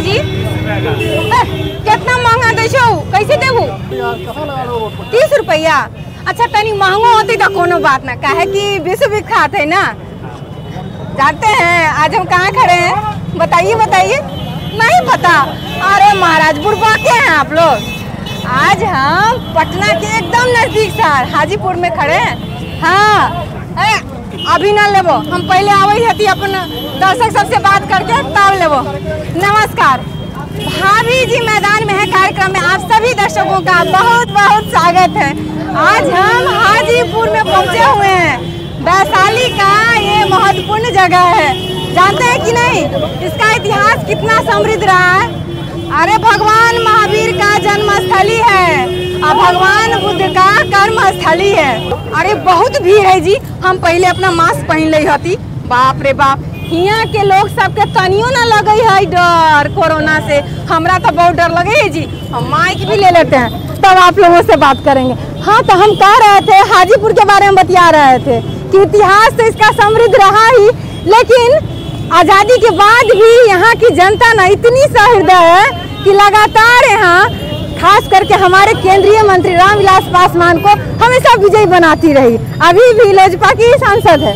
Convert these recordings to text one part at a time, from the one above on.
जी? कितना महंगा दे छो? कैसे देबू? 30 रुपया। अच्छा तनी महंगो होती तो कोनो बात ना, काहे कि विश्व विख्यात है ना। जानते हैं आज हम कहाँ खड़े हैं? बताइए बताइए। नहीं पता? अरे महाराज बुरबा के हैं आप लोग। आज हम पटना के एकदम नजदीक शहर हाजीपुर में खड़े हैं। हाँ अभी ना लेबो, हम पहले आवे हती अपन दर्शक सबसे बात करके तब लेबो। नमस्कार भाभी जी मैदान में है कार्यक्रम में आप सभी दर्शकों का बहुत बहुत स्वागत है। आज हम हाजीपुर में पहुंचे हुए हैं। वैशाली का ये महत्वपूर्ण जगह है, जानते हैं कि नहीं? इसका इतिहास कितना समृद्ध रहा है। अरे भगवान महावीर का जन्मस्थली है और भगवान बुद्ध का कर्मस्थली है। अरे बहुत भीड़ है जी, हम पहले अपना मास्क पहन ले हती। बाप रे बाप, यहाँ के लोग सबके तनियो ना लगे है डर कोरोना से। हमरा तो बहुत डर लगे है जी। हम माइक भी ले लेते हैं तब आप लोगों से बात करेंगे। हाँ तो हम कह रहे थे हाजीपुर के बारे में बतिया रहे थे कि इतिहास तो इसका समृद्ध रहा ही, लेकिन आज़ादी के बाद भी यहाँ की जनता ना इतनी सहृदय है कि लगातार यहाँ खास करके हमारे केंद्रीय मंत्री रामविलास पासवान को हमेशा विजयी बनाती रही। अभी भी लोजपा की सांसद है।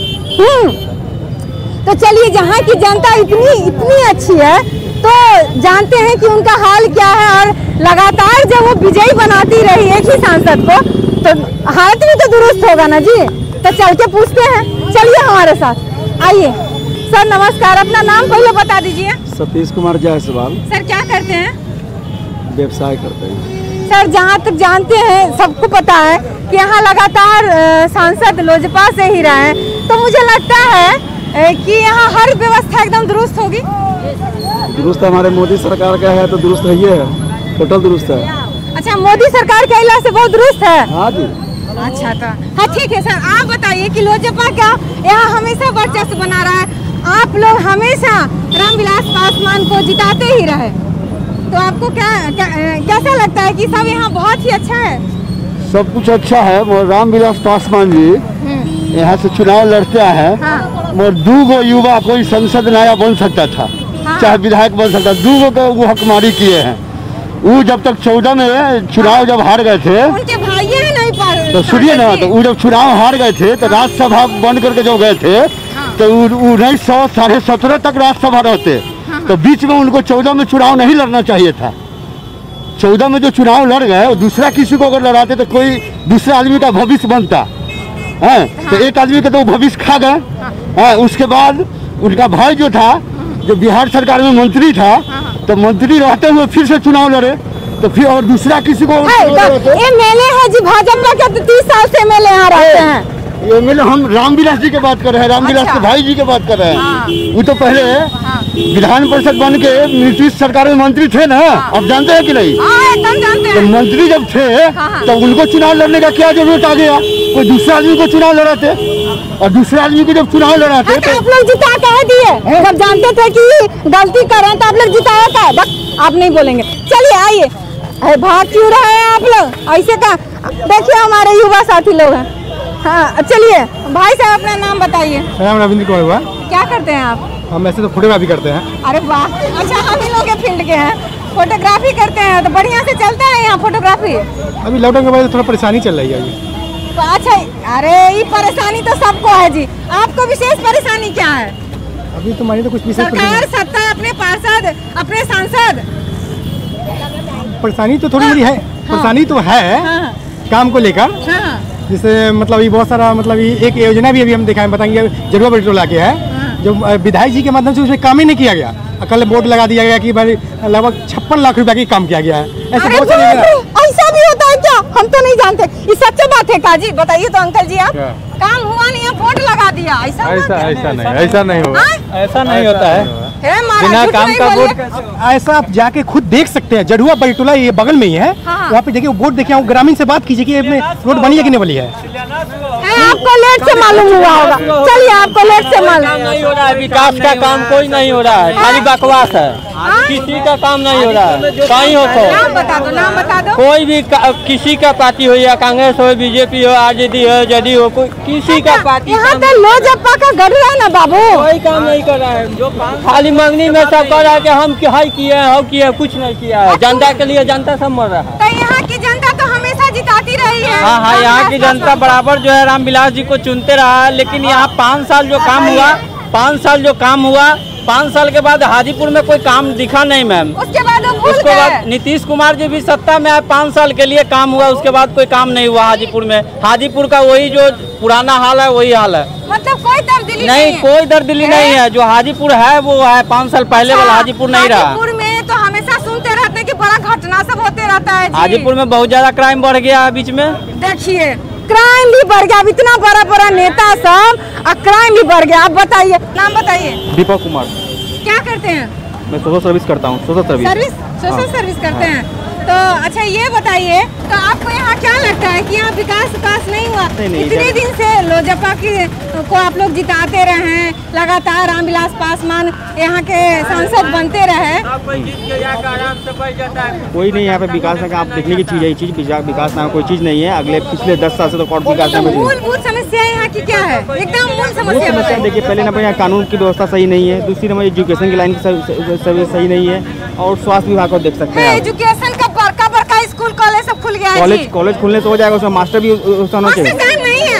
तो चलिए, जहाँ की जनता इतनी अच्छी है तो जानते हैं कि उनका हाल क्या है। और लगातार जब वो विजयी बनाती रही एक ही सांसद को तो हालत भी तो दुरुस्त होगा ना जी। तो चल के पूछते हैं, चलिए हमारे साथ आइए। सर नमस्कार, अपना नाम पहले बता दीजिए। सतीश कुमार जायसवाल। सर क्या करते हैं? व्यवसाय करते हैं। सर जहाँ तक जानते हैं सबको पता है कि यहाँ लगातार सांसद लोजपा से ही रहे हैं, तो मुझे लगता है कि यहाँ हर व्यवस्था एकदम दुरुस्त होगी। दुरुस्त हमारे मोदी सरकार का है तो दुरुस्त है, ये है टोटल दुरुस्त है। अच्छा, मोदी सरकार के इलाज से बहुत दुरुस्त है। हाँ जी। अच्छा तो हाँ ठीक है सर, आप बताइए कि लोजपा का यहाँ हमेशा वर्चस्व बना रहा है। आप लोग हमेशा रामविलास पासवान को जिताते ही रहे, तो आपको कैसा लगता है कि सब यहाँ बहुत ही अच्छा है? सब कुछ अच्छा है। रामविलास पासवान जी यहाँ से चुनाव लड़ते हैं। हाँ। और 2 युवा कोई संसद नया बन सकता था। हाँ। चाहे विधायक बन सकता, 2 को वो हकमारी किए हैं। वो जब तक 14 में चुनाव जब हार गए थे, उनके भाई नहीं पार, तो सुनिए ना, तो वो जब चुनाव हार गए थे तो राज्यसभा बंद करके जब गए थे तो 1917 तक राज्यसभा रहते। तो बीच में उनको 14 में चुनाव नहीं लड़ना चाहिए था। 14 में जो चुनाव लड़ गए और दूसरा किसी को अगर लड़ाते तो कोई दूसरे आदमी का भविष्य बनता है। तो एक आदमी का तो भविष्य खा गए। उसके बाद उनका भाई जो था, जो बिहार सरकार में मंत्री था, तो मंत्री रहते हुए फिर से चुनाव लड़े, तो फिर और दूसरा किसी को एमएलए है जी, भाजपा के 30 साल से एमएलए यहाँ रहते हैं। एमएलए हम रामविलास जी की बात कर रहे हैं, रामविलास के भाई जी की बात कर रहे हैं। वो तो पहले विधान परिषद बन के नीतीश सरकार में मंत्री थे ना। अब जानते हैं कि नहीं? एकदम जानते हैं। तो मंत्री जब थे तो उनको चुनाव लड़ने का क्या जरूरत आ गया? कोई दूसरे आदमी को चुनाव लड़ाते, और दूसरे आदमी को जब चुनाव लड़ाते तो आप लोग जिता कह दिए। जब जानते थे कि गलती कर रहे हैं तो आप लोग जिताया था। बस आप नहीं बोलेंगे। चलिए आइए, भाग क्यों रहे हैं आप लोग ऐसे का? देखिए हमारे युवा साथी लोग हैं। हाँ चलिए भाई साहब, अपना नाम बताइए। नाम रविंद्र कुमार हुआ। क्या करते हैं आप? हम ऐसे तो फोटोग्राफी करते हैं। अरे वाह, अच्छा हम ही लोग के फील्ड के हैं, फोटोग्राफी करते हैं। तो बढ़िया से चलता है यहाँ फोटोग्राफी? अभी लॉकडाउन के बाद थोड़ा परेशानी चल रही है अभी। तो अच्छा, अरे ये परेशानी तो सबको है जी, आपको विशेष परेशानी क्या है? अभी तो मानिए तो कुछ विशेष सरकार, सत्ता, अपने पार्षद, अपने सांसद। परेशानी तो थोड़ी बड़ी है। परेशानी तो है काम को लेकर। जैसे मतलब ये बहुत सारा मतलब ये एक योजना भी अभी हम देखा है, बताएंगे जरुआ बल्टोला के है, जो विधायक जी के माध्यम से उसमें काम ही नहीं किया गया। कल बोर्ड लगा दिया गया कि भाई लगभग 56 लाख रुपए की काम किया गया है। ऐसे बहुत सारे ऐसा भी होता है क्या? हम तो नहीं जानते। ये सच्ची बात है काजी? बताइए तो अंकल जी आप। काम हुआ नहीं है, बोर्ड लगा दिया, ऐसा नहीं होगा। ऐसा नहीं होता है। बिना काम का बोर्ड ऐसा आप जाके खुद देख सकते हैं। जरुआ बल्टोला ये बगल में ही है। वहाँ पे देखिए बोर्ड देखिए, ग्रामीण से बात कीजिए कि रोड बनी है कि नहीं बनी है। आपको लेट से मालूम हुआ होगा। चलिए आपको लेट से मालूम नहीं हो रहा है, विकास का काम कोई नहीं हो रहा है, खाली बकवास है। किसी का काम नहीं हो रहा है, कहीं हो तो नाम बता दो, नाम बता दो। कोई भी किसी का पार्टी हो, या कांग्रेस हो, बीजेपी हो, आरजेडी हो, जेडीयू हो, कोई किसी का पार्टी यहाँ तो लोजपा का गढ़ रहा है ना बाबू। कोई काम नहीं कर रहा है, जो खाली मांगनी में सब कर रहा है कि हम क्या किए हैं, हम किए, कुछ नहीं किया है। जनता के लिए जनता सब मर रहा है। तो यहाँ की जनता तो हमेशा जिताती रही है। हाँ, यहाँ की जनता बराबर जो है रामविलास जी को चुनते रहा है, लेकिन यहाँ 5 साल जो काम हुआ, 5 साल के बाद हाजीपुर में कोई काम दिखा नहीं मैम। उसके बाद वो भूल उसके गए। बाद नीतीश कुमार जी भी सत्ता में आए, 5 साल के लिए काम हुआ, उसके बाद कोई काम नहीं हुआ हाजीपुर में। हाजीपुर का वही जो पुराना हाल है वही हाल है, मतलब कोई तब्दीली नहीं, कोई तब्दीली नहीं है। जो हाजीपुर है वो है 5 साल पहले वाला हाजीपुर नहीं रहा। हाजीपुर में तो हमेशा सुनते रहते हैं कि बड़ा घटना सब होते रहता है जी। हाजीपुर में बहुत ज्यादा क्राइम बढ़ गया है बीच में। देखिए क्राइम भी बढ़ गया, अब इतना बड़ा बड़ा नेता सब और क्राइम भी बढ़ गया। आप बताइए, नाम बताइए। दीपक कुमार। क्या करते हैं? मैं सोशल सर्विस करता हूँ। सोशल सर्विस करते हैं। तो अच्छा ये बताइए, तो आपको यहाँ क्या लगता है कि यहाँ विकास नहीं हुआ? इतने दिन से लोजपा को आप लोग जिताते रहे हैं, लगातार रामविलास पासवान यहाँ के सांसद बनते रहे। कोई नहीं यहाँ पे विकास ना, आप देखने की चीज है, चीज विकास नाम कोई चीज नहीं है। अगले पिछले 10 साल से तो कौन विकास नाम मूलभूत समस्या यहाँ की क्या है? एकदम मूल समस्या देखिए, पहले नंबर यहाँ कानून की व्यवस्था सही नहीं है, दूसरी नंबर एजुकेशन की लाइन की सर्विस सही नहीं है, और स्वास्थ्य विभाग को देख सकते हैं। एजुकेशन का बड़का स्कूल कॉलेज सब खुल गया है। कॉलेज खुलने से हो जाएगा, उसमें मास्टर भी होना चाहिए। नहीं है,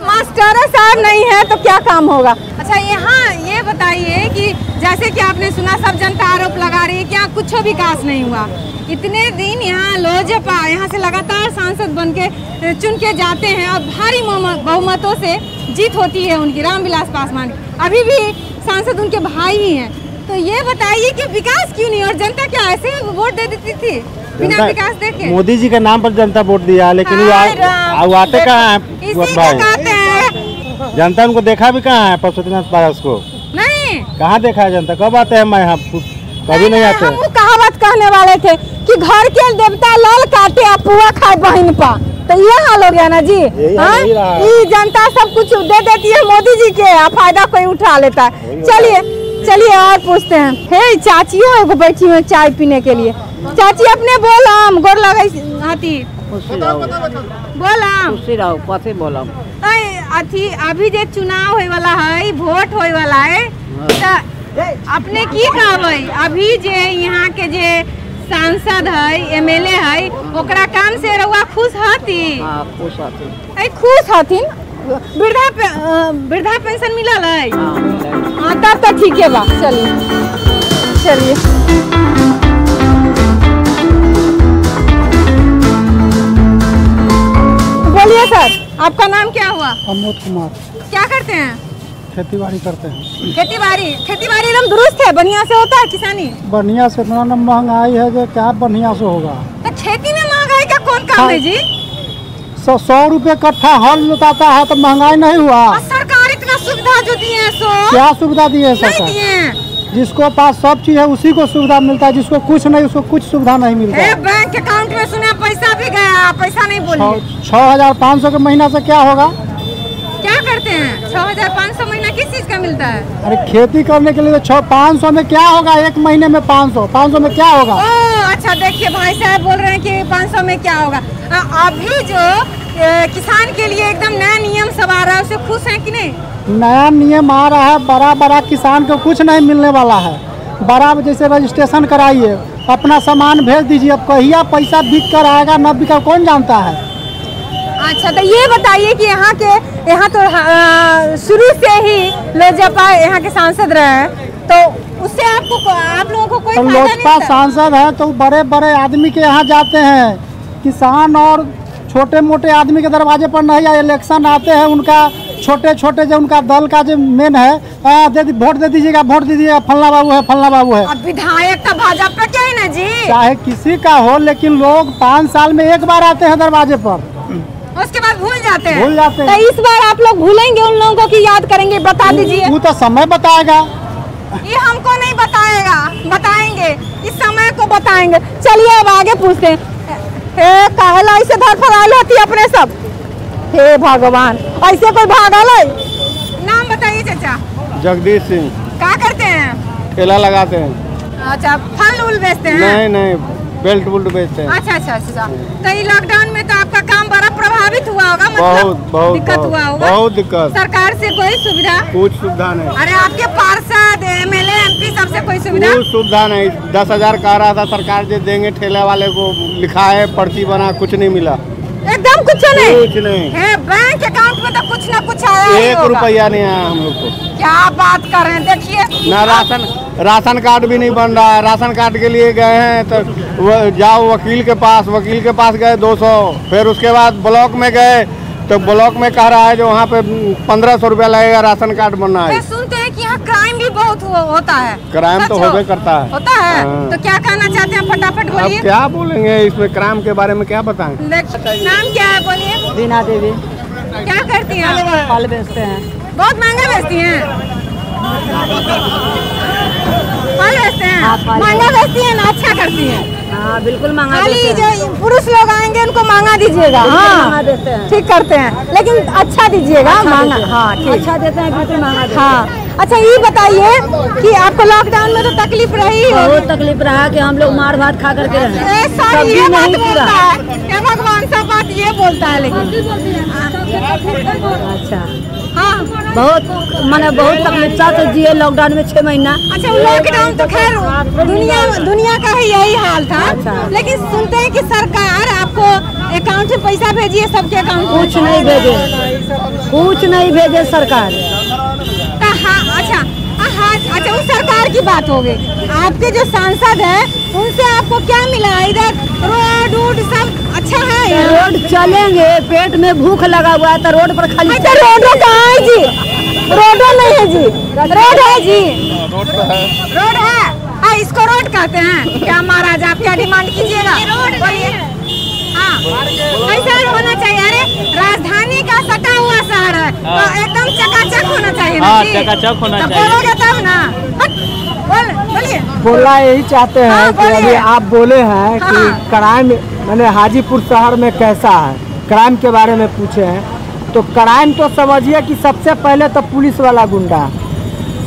मास्टर साहब नहीं है तो क्या काम होगा? अच्छा यहाँ ये बताइए कि जैसे कि आपने सुना सब जनता आरोप लगा रही है कि यहाँ कुछ विकास नहीं हुआ। इतने दिन यहाँ लोजपा यहाँ से लगातार सांसद बन के चुन के जाते हैं और भारी बहुमतों से जीत होती है उनकी, रामविलास पासवान। अभी भी सांसद उनके भाई ही हैं। तो ये बताइए कि विकास क्यों नहीं, और जनता क्या ऐसे ही वोट दे देती थी बिना विकास देखे? मोदी जी के नाम पर जनता वोट दिया, लेकिन वो आते कहाँ है भाई? जनता उनको देखा भी कहाँ है? पशुपतिनाथ पारस को नहीं, कहाँ देखा है जनता? कब आते हैं? मैं यहाँ कभी नहीं आते। हम कहावत कहने वाले थे कि घर के देवता लाल काटे आ पुआ खाए बहन पा, तो ये हाल हो गया ना जी। ये जनता सब कुछ दे देती है मोदी जी के, फायदा कोई उठा लेता है। चलिए और पूछते हैं। हे चाचियों एगो बैठी हुई चाय पीने के लिए। चाची अपने बोलम गोर लगाती बोलम अथी अभी जे चुनाव होए वाला है, वोट होए वाला है, तो अपने की कहबै अभी जे यहाँ के जे सांसद है, एमएलए है, ओकरा काम से रउआ खुश हती? खुश हथिन? वृद्धा पेंशन मिलल है? हाँ तब तो ठीक है बा। चलिए बोलिए सर, आपका नाम क्या हुआ? प्रमोद कुमार। क्या करते हैं? खेती बाड़ी करते हैं। खेती बाड़ी एकदम दुरुस्त है, बढ़िया से होता है किसानी? बढ़िया से, इतना महंगाई है जो क्या बढ़िया से होगा। तो खेती में महंगाई का कौन काम है जी? 100 रुपए कट्ठा हल जोताता है तो महंगाई नहीं हुआ? सरकार इतना सुविधा जो दिए हैं, क्या सुविधा दिए सरकार? जिसको पास सब चीज है उसी को सुविधा मिलता है, जिसको कुछ नहीं उसको कुछ सुविधा नहीं मिलता है। बैंक अकाउंट में सुना पैसा भी गया, पैसा नहीं बोलिए। 6500 के महीना से क्या होगा? क्या करते हैं? 6500 महीना किस चीज का मिलता है? अरे खेती करने के लिए तो 500 में क्या होगा? एक महीने में 500 में क्या होगा? अच्छा देखिए भाई साहब बोल रहे हैं कि 500 में क्या होगा। अभी जो किसान के लिए एकदम नया नियम सब आ रहा है, उससे खुश हैं कि नहीं? नया नियम आ रहा है, बड़ा किसान को कुछ नहीं मिलने वाला है। बड़ा जैसे रजिस्ट्रेशन कराइए, अपना सामान भेज दीजिए, अब कहिया पैसा बिक कर आएगा न बिका कौन जानता है। अच्छा तो ये बताइए कि यहाँ तो शुरू से ही लोजपा यहाँ के सांसद रहे हैं, तो उससे आप लोगों को कोई फायदा नहीं लोजपा सांसद है तो बड़े आदमी के यहाँ जाते हैं, किसान और छोटे मोटे आदमी के दरवाजे पर नहीं। इलेक्शन आते हैं उनका छोटे जो उनका दल का जो मेन है, वोट दे दीजिएगा, फलना बाबू है। अब विधायक तो भाजपा के है ना जी, चाहे किसी का हो, लेकिन लोग 5 साल में एक बार आते हैं दरवाजे पर, उसके बाद भूल जाते हैं। तो इस बार आप लोग भूलेंगे उन लोगों को कि याद करेंगे? बता दीजिए। वो तो समय बताएगा, ये हमको नहीं बताएगा, बताएंगे, इस समय को बताएंगे। चलिए अब आगे पूछते हैं। काहेला ऐसे धरफराल होती अपने सब? हे भगवान, ऐसे कोई भागल है? नाम बताइए चाचा। जगदीश सिंह। क्या करते हैं? ठेला लगाते हैं। अच्छा, फल उल बेचते हैं? नहीं, बेल्ट बुल्ट बेचते हैं। अच्छा। तो ये लॉकडाउन में तो आपका काम बड़ा प्रभावित हुआ होगा, मतलब बहुत दिक्कत हुआ होगा? बहुत दिक्कत। सरकार से कोई सुविधा? कुछ सुविधा नहीं। अरे आपके पार्षद MLA MP सबसे कोई सुविधा? कुछ सुविधा नहीं। 10,000 कह रहा था सरकार जो देंगे ठेले वाले को, लिखा है पर्ची बना, कुछ नहीं मिला। एकदम कुछ नहीं? कुछ नहीं है, बैंक अकाउंट में तो कुछ ना कुछ आया ही 1 होगा। रुपया नहीं आया हम लोग को। क्या बात कर रहे हैं, देखिए ना राशन कार्ड भी नहीं बन रहा है। राशन कार्ड के लिए गए हैं तो जाओ वकील के पास गए 200, फिर उसके बाद ब्लॉक में गए तो ब्लॉक में कह रहा है जो वहाँ पे 1500 रुपया लगेगा राशन कार्ड बनना है। सुनते हैं कि यहाँ क्राइम भी बहुत होता है। क्राइम तो होबे करता है। होता है? हाँ। तो क्या कहना चाहते हैं, फटाफट बोलिए। अब क्या बोलेंगे इसमें, क्राइम के बारे में क्या बताएं? नाम क्या है बोलिए? दीना देवी। क्या करती हैं? फल बेचते हैं। बहुत महंगा बेचती हैं? फल बेचते हैं? महंगा बेचती हैं ना अच्छा करती हैं? हाँ बिल्कुल महंगा खाली देते हैं। जो पुरुष लोग आएंगे उनको महंगा दीजिएगा। महंगा देते हैं। ठीक करते हैं, लेकिन अच्छा दीजिएगा। महंगा, हाँ ठीक। अच्छा देते हैं, बिल्कुल महंगा देते हैं। हाँ, अच्छा ये बताइए कि आपको लॉकडाउन में तो तकलीफ रही होगी? बहुत तकलीफ रहा कि हम लोग मार भात खा करके रहे। सर ये बात बोलता है क्या भगवान, सब बात ये बोलता है लेकिन। अच्छा, हाँ बहुत माने बहुत तकलीफ से जिए लॉकडाउन में 6 महीना। अच्छा, लॉकडाउन तो खैर दुनिया का ही यही हाल था। अच्छा। लेकिन सुनते हैं कि सरकार आपको अकाउंट में पैसा भेजिए, सबके अकाउंट में। कुछ नहीं भेजे सरकार। हाँ, अच्छा उस सरकार की बात हो गई। आपके जो सांसद हैं उनसे आपको क्या मिला? इधर रोड सब अच्छा है? रोड चलेंगे, पेट में भूख लगा हुआ है तो रोड पर खाली। अच्छा, रोडो कहाँ है जी? रोडो नहीं है जी? रोड है जी? रोड है। हाँ, इसको रोड कहते हैं क्या? महाराज आप क्या डिमांड कीजिएगा, बोलिए। हाँ, कैसा होना चाहिए? अरे राजधानी का सटा हुआ शहर है तो एकदम चकाचक होना चाहिए ना जी? चकाचक होना चाहिए। बोलोगे तब ना। बोलिए। बोलना यही चाहते हैं हाँ, कि अभी आप बोले हैं कि हाँ। क्राइम मैंने हाजीपुर शहर में कैसा है, क्राइम के बारे में पूछे हैं। तो क्राइम तो समझिए कि सबसे पहले तो पुलिस वाला गुंडा,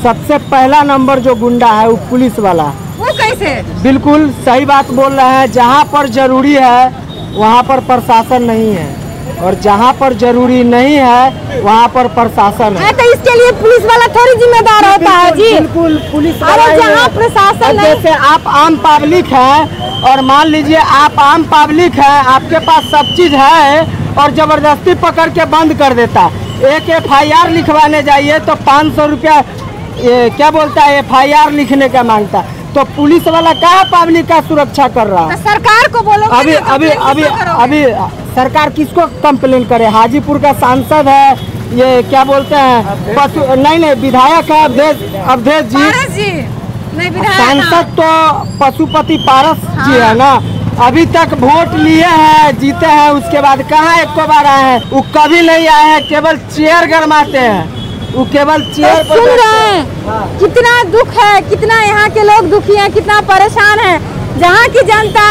सबसे पहला नंबर जो गुंडा है वो पुलिस वाला। वो कैसे? बिल्कुल सही बात बोल रहे हैं। जहाँ पर जरूरी है वहाँ पर प्रशासन नहीं है, और जहाँ पर जरूरी नहीं है वहाँ पर प्रशासन है। तो इसके लिए पुलिस वाला थोड़ी जिम्मेदार होता है जी? बिल्कुल पुलिस अरे वाला ही जहाँ है। प्रशासन नहीं। जैसे आप आम पब्लिक है और मान लीजिए आप आम पब्लिक है, आपके पास सब चीज है और जबरदस्ती पकड़ के बंद कर देता। एक FIR लिखवाने जाइए तो 500 रुपया क्या बोलता है FIR लिखने का मांगता। तो पुलिस वाला क्या पब्लिक का सुरक्षा कर रहा है? तो सरकार को बोलो। अभी सरकार किसको कंप्लेन करे? हाजीपुर का सांसद है, ये क्या बोलते हैं नहीं विधायक है अवधेश जी। नहीं, विधायक। सांसद तो पशुपति पारस जी है ना। अभी तक वोट लिए हैं, जीते हैं, उसके बाद कहाँ एक को बार आए हैं? वो कभी नहीं आए हैं, केवल चेयर गरमाते हैं। वो केवल चेयर सुन रहे हैं कितना दुख है, कितना यहाँ के लोग दुखी हैं, कितना परेशान है। जहाँ की जनता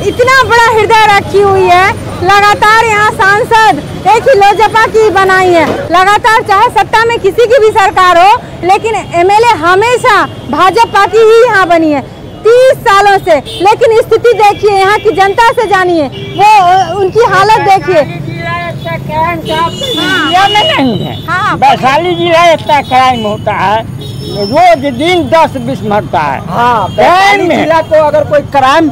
इतना बड़ा हृदय रखी हुई है। लगातार यहाँ सांसद एक ही लोजपा की बनाई है। लगातार चाहे सत्ता में किसी की भी सरकार हो, लेकिन MLA हमेशा भाजपा की ही यहाँ बनी है 30 सालों से। लेकिन स्थिति देखिए, यहाँ की जनता से जानिए, वो उनकी हालत देखिए। नहीं है। हाँ, वैशाली जिला इतना क्राइम होता है, रोज दिन 10-20 मरता है। हाँ, वैशाली जिला को अगर कोई क्राइम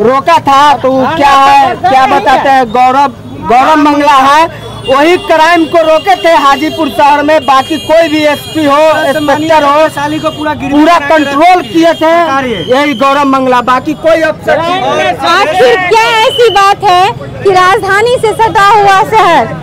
रोका था तो क्या है, क्या बताते हैं, गौरव मंगला है, वही क्राइम को रोके थे हाजीपुर शहर में। बाकी कोई भी SP हो, इंस्पेक्टर हो, वैशाली को पूरा कंट्रोल किए थे यही गौरव मंगला, बाकी कोई अफसर। आखिर क्या ऐसी बात है कि राजधानी से सटा हुआ शहर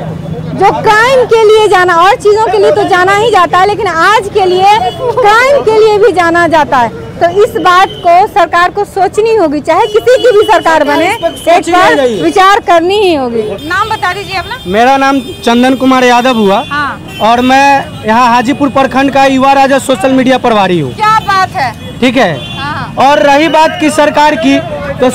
जो क्राइम के लिए जाना, और चीजों के लिए तो जाना ही जाता है, लेकिन आज के लिए क्राइम के लिए भी जाना जाता है। तो इस बात को सरकार को सोचनी होगी, चाहे किसी की भी सरकार बने, एक बार विचार करनी ही होगी। नाम बता दीजिए अपना। मेरा नाम चंदन कुमार यादव हुआ। हाँ। और मैं यहाँ हाजीपुर प्रखंड का युवा राजा सोशल मीडिया प्रभारी हूँ। क्या बात है। ठीक है। हाँ। और रही बात की सरकार की, तो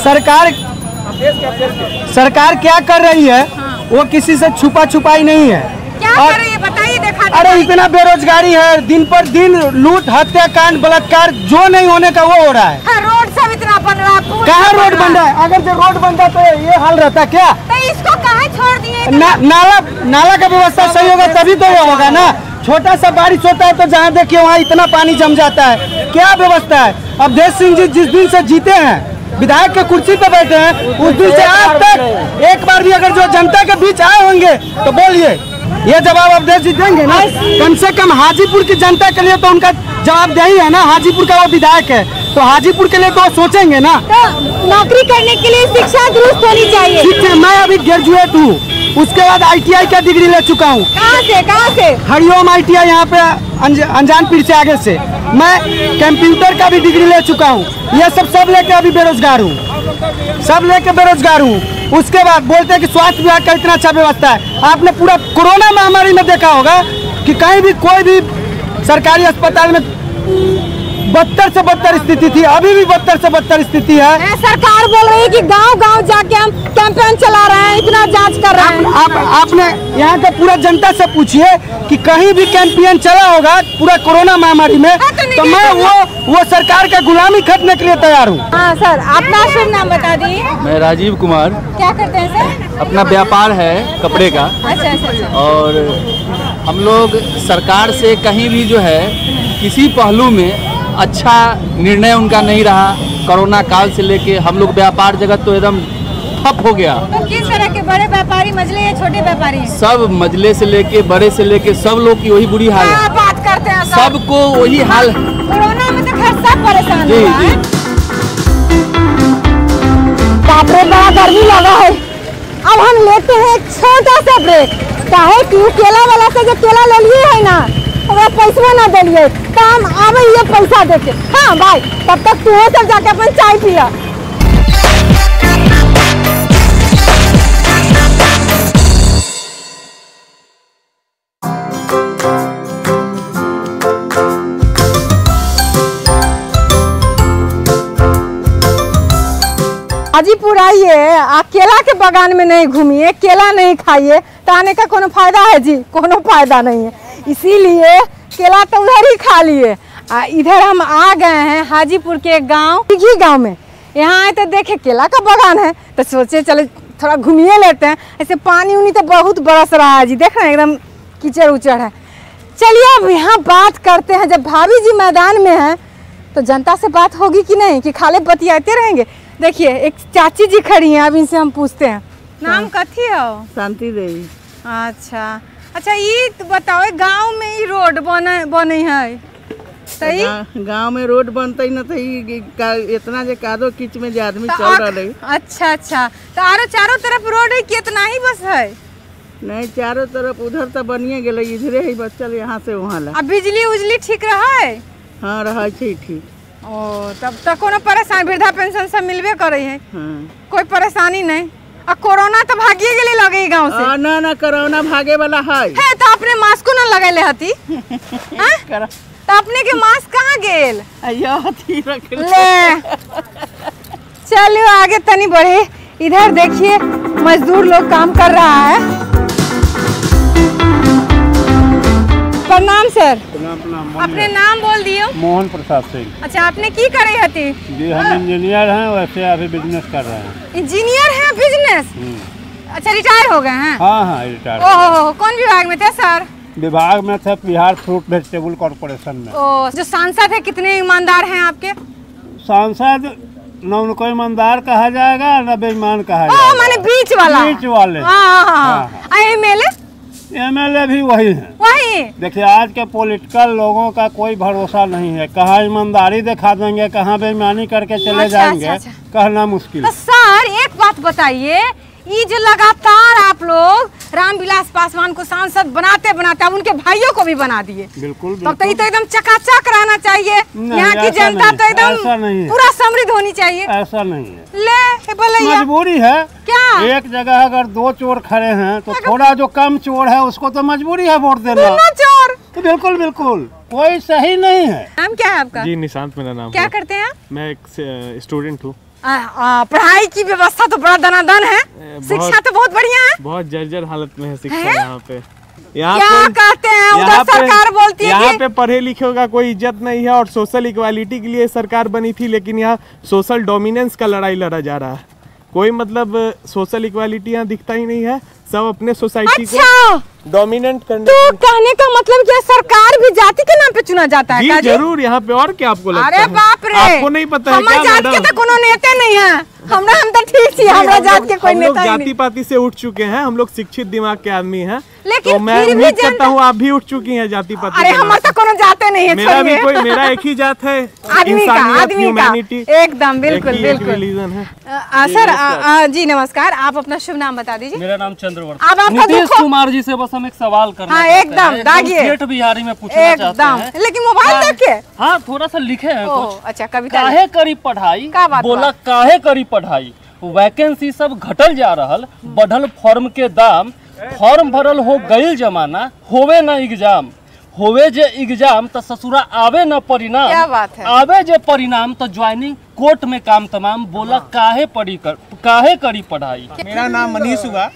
सरकार क्या कर रही है? वो किसी से छुपाई नहीं है। क्या कर रही है बताइए, खाते अरे इतना बेरोजगारी है, दिन पर दिन लूट हत्याकांड बलात्कार जो नहीं होने का वो हो रहा है। हाँ, रोड सब इतना बन रहा है। कहाँ रोड बन रहा है? अगर जो रोड बनता तो ये हाल रहता क्या? तो इसको कहाँ छोड़ दिए? नाला का व्यवस्था सही होगा तभी तो ये होगा ना। छोटा सा बारिश होता है तो जहाँ देखिए वहाँ इतना पानी जम जाता है। क्या व्यवस्था है? अवधेश सिंह जी जिस दिन से जीते हैं, विधायक के कुर्सी पे बैठे हैं, उस दिन से आज तक एक बार भी अगर जो जनता के बीच आए होंगे तो बोलिए, ये जवाब अवधेश जी देंगे ना? कम से कम हाजीपुर की जनता के लिए तो उनका जवाबदेही है ना। हाजीपुर का वो विधायक है तो हाजीपुर के लिए तो सोचेंगे ना। तो नौकरी करने के लिए शिक्षा दुरुस्त होनी चाहिए। शिक्षा, मैं अभी ग्रेजुएट हूँ, उसके बाद ITI का डिग्री ले चुका हूँ। कहाँ से? हरिओम ITI यहाँ पे अनजानपीर से आगे से। मैं कंप्यूटर का भी डिग्री ले चुका हूँ। ये सब लेके अभी बेरोजगार हूँ, सब लेके बेरोजगार हूँ। उसके बाद बोलते हैं कि स्वास्थ्य विभाग का इतना अच्छा व्यवस्था है। आपने पूरा कोरोना महामारी में देखा होगा कि कहीं भी कोई भी सरकारी अस्पताल में बदतर से बदतर स्थिति थी, अभी भी बदतर से बदतर स्थिति है। सरकार बोल रही है कि गांव-गांव जाके हम कैंपेन चला रहे हैं, इतना जांच कर रहे हैं। आपने यहाँ का पूरा जनता से पूछिए कि कहीं भी कैंपेन चला होगा पूरा कोरोना महामारी में, तो मैं वो सरकार का गुलामी खटने के लिए तैयार हूँ। हाँ सर, अपना शुभ नाम बता दिए। मैं राजीव कुमार। क्या करते हैं सर? अपना व्यापार है कपड़े का। अच्छा। और हम लोग सरकार से कहीं भी जो है किसी पहलू में अच्छा निर्णय उनका नहीं रहा। कोरोना काल से लेके हम लोग व्यापार जगत तो एकदम ठप हो गया। तो किस तरह के बड़े व्यापारी, मझले या छोटे व्यापारी? सब मझले से लेके बड़े से लेके सब लोग की वही बुरी हाल है। क्या बात करते हैं? सबको वही हाल है। कोरोना में तो खैर सब परेशान जी, हुआ है। जी। बाप रे, बड़ा गर्मी लगा है। अब हम लेते हैं एक छोटा सा ब्रेक। काहे कि केला वाला से जो केला ले लिए है ना, ओकरा पैसा ना दिलिए, काम आवे ये पैसा देके। हाँ भाई, तब तक तू सब जाके अपन चाय पिया। हाजीपुर आइए, केला के बागान में नहीं घूमिए, केला नहीं खाइए तो आने का कोनो फायदा है जी? कोनो फायदा नहीं है। इसीलिए केला तो उधर ही खा लिए। इधर हम आ गए हैं हाजीपुर के गांव दिघी गांव में। यहाँ आए तो देखे केला का बागान है तो सोचे चले थोड़ा घूमिए लेते हैं। ऐसे पानी उनी तो बहुत बरस रहा है जी, देख रहे हैं एकदम कीचड़ उचड़ है। चलिए अब यहाँ बात करते हैं। जब भाभी जी मैदान में है तो जनता से बात होगी कि नहीं, कि खाली बतियाते रहेंगे? देखिए एक चाची जी खड़ी हैं, अब इनसे हम पूछते हैं। नाम कथी हो? शांति देवी। अच्छा ये तो बताओ, गांव में ही रोड बने है सही? गांव में रोड बनते न तो इतना जे कादो कीच में जे आदमी चल रहा है। अच्छा तो आरो चारों तरफ रोड है कि इतना ही बस है? नहीं, चारों तरफ उधर तो बनिए गए, इधरे ही बस चल यहाँ से वहाँ ला। अब बिजली उजली ठीक रहा है? हाँ रहा ठीक। ओ तब तक कोनो परेशानी, वृद्धा पेंशन सब मिलबे करे है। हाँ। कोई परेशानी नहीं। अब कोरोना तो भागिए गेली लगे गांव से। ना कोरोना भागे वाला है तो अपने मास्क न लगेले हती। तो अपने के मास्क कहाँ गेल? ले चलो आगे तनी बढ़े। इधर देखिए मजदूर लोग काम कर रहा है। प्रणाम सर। प्रणाम। अपने नाम बोल दियो। मोहन प्रसाद सिंह। अच्छा, आपने की करे हती? जी हम इंजीनियर हैं, वैसे अभी बिजनेस कर रहे हैं। इंजीनियर हैं, बिजनेस? अच्छा, रिटायर हो गए हैं? हाँ रिटायर। ओहो, कौन विभाग में थे सर? विभाग में थे बिहार फ्रूट वेजिटेबल कॉर्पोरेशन में। ओ, जो सांसद है कितने ईमानदार हैं आपके? सांसद न उनको ईमानदार कहा जाएगा न बेईमान कहा जाएगा। माने बीच वाले। एमएलए भी वही है। देखिए आज के पॉलिटिकल लोगों का कोई भरोसा नहीं है, कहाँ ईमानदारी दिखा देंगे, कहाँ बेईमानी करके चले जाएंगे, कहना मुश्किल। तो सर एक बात बताइए, ये जो लगातार आप लोग रामविलास पासवान को सांसद बनाते बनाते अब उनके भाइयों को भी बना दिए। बिल्कुल तब तो ये तो एकदम चकाचक रहना चाहिए। यहाँ की जनता तो एकदम पूरा समृद्ध होनी चाहिए। ऐसा नहीं है, ले मजबूरी है। क्या एक जगह अगर दो चोर खड़े हैं तो थोड़ा जो कम चोर है उसको तो मजबूरी है वोट देना। चोर तो बिल्कुल कोई सही नहीं है। नाम क्या है आपका? जी निशांत मेरा नाम। क्या करते हैं? मैं एक स्टूडेंट हूँ। पढ़ाई की व्यवस्था तो बड़ा दनादन है, शिक्षा तो बहुत बढ़िया है। बहुत जर्जर हालत में है शिक्षा यहाँ पे। क्या कहते हैं हैं, उधर सरकार बोलती है यहाँ पे पढ़े लिखे का कोई इज्जत नहीं है और सोशल इक्वालिटी के लिए सरकार बनी थी, लेकिन यहाँ सोशल डोमिनेंस का लड़ाई लड़ा जा रहा है। कोई मतलब सोशल इक्वालिटी यहाँ दिखता ही नहीं है, सब अपने सोसाइटी को डोमिनेंट करने। तो कहने का मतलब क्या सरकार भी जाति के नाम पे चुना जाता है? जी जरूर, यहाँ पे और क्या आपको लगता है? अरे बाप रे, आपको नहीं पता है क्या? जात के तो कोनो नेता नहीं है, हम तो ठीक थी, हमरा जात के कोई नेता नहीं। जाति पाति से उठ चुके हैं, हम लोग शिक्षित दिमाग के आदमी हैं, लेकिन तो मैं उम्मीद करता हूँ आप भी उठ चुकी हैं जाति पाति। अरे हमारे तो कोनो जाते नहीं है, मेरा एक ही जात है, आदमी का एकदम बिल्कुल रिलीजन है। सर जी नमस्कार, आप अपना शुभ नाम बता दीजिए। मेरा नाम चंद्रवर्ती। नीतीश कुमार जी से बस हम एक सवाल करना हाँ, एकदम दागिए, ठेठ बिहारी में पूछना चाहते हैं, लेकिन मोबाइल देख के। हाँ थोड़ा सा लिखे हैं कुछ। अच्छा कविता। काहे करी पढ़ाई, बोला काहे करी पढ़ाई, वैकेंसी सब घटल जा रहल, बढ़ल फॉर्म के दाम, फॉर्म भरल हो गईल जमाना, होवे न एग्जाम, होवे जे एग्जाम तो ससुरा आवे न परिणाम, क्या बात है? आवे जे परिणाम तो ज्वाइनिंग कोर्ट में काम तमाम, बोला काहे करी पढ़ाई। मेरा नाम मनीष हुआ,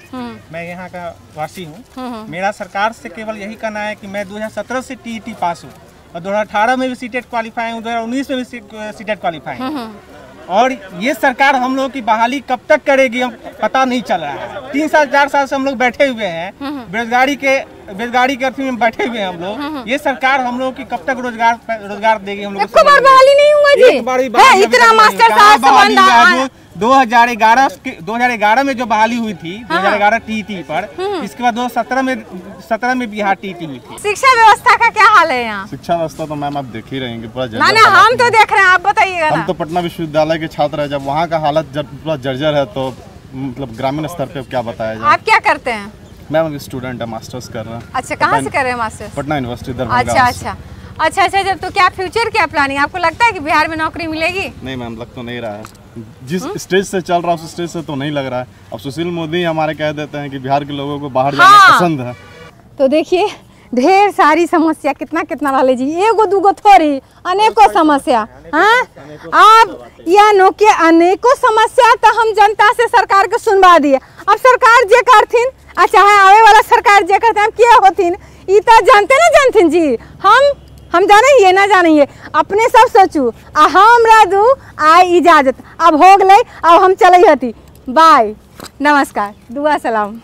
मैं यहाँ का वासी हूँ। मेरा सरकार से केवल यही कहना है कि मैं 2017 से टीईटी पास हूँ और 2018 में भी सीटेट क्वालिफाई हूँ, 2019 में भी सीटेट क्वालिफाई हूँ। और ये सरकार हम लोगों की बहाली कब तक करेगी हम पता नहीं चल रहा है। 3 साल 4 साल से हम लोग बैठे हुए हैं, बेरोजगारी के अर्थी में बैठे हुए हैं हम लोग। ये सरकार हम लोग की कब तक रोजगार देगी? हम लोग एक बार बहाली नहीं हुआ जी, इतना मास्टर साहब 2011 में जो बहाली हुई थी, 2011 टीटी पर, इसके बाद 2017 में बिहार टीटी हुई थी। शिक्षा व्यवस्था का क्या हाल है यहाँ? शिक्षा व्यवस्था तो मैम आप देख ही रहेंगे, पूरा हम तो देख रहे हैं, आप बताइएगा। हम तो पटना विश्वविद्यालय के छात्र है, जब वहाँ का हालत जब पूरा जर्जर है तो मतलब ग्रामीण स्तर पे क्या बताया जाए। आप क्या करते हैं? मैम स्टूडेंट है, मास्टर्स कर रहे हैं। अच्छा कहाँ से कर रहे हैं मास्टर्स? पटना यूनिवर्सिटी दरभंगा। अच्छा जब तो क्या फ्यूचर क्या प्लानिंग, आपको लगता है कि बिहार में नौकरी मिलेगी? नहीं मैम, लग तो नहीं रहा है, जिस स्टेज से चल रहा है उस स्टेज से तो नहीं लग रहा है। अब सुशील मोदी हमारे कह देते हैं कि बिहार के लोगों को बाहर जाना पसंद है। तो देखिए ढेर सारी समस्या, कितना वाले जी, एगो दूगो थोड़ी, अनेकों समस्या। हाँ अब यह नोके अनेकों समस्या तो हम जनता से सरकार के सुनवा दिए। अब सरकार जे करथिन चाहे आवे वाला सरकार जे करथिन क्या होथिन ई तो जानते ना जानथिन जी। हम जाने ये ना जानिए, अपने सब सोचू। हमरा दू आई इजाजत, अब हो गए, अब हम चले हती। बाय, नमस्कार, दुआ सलाम।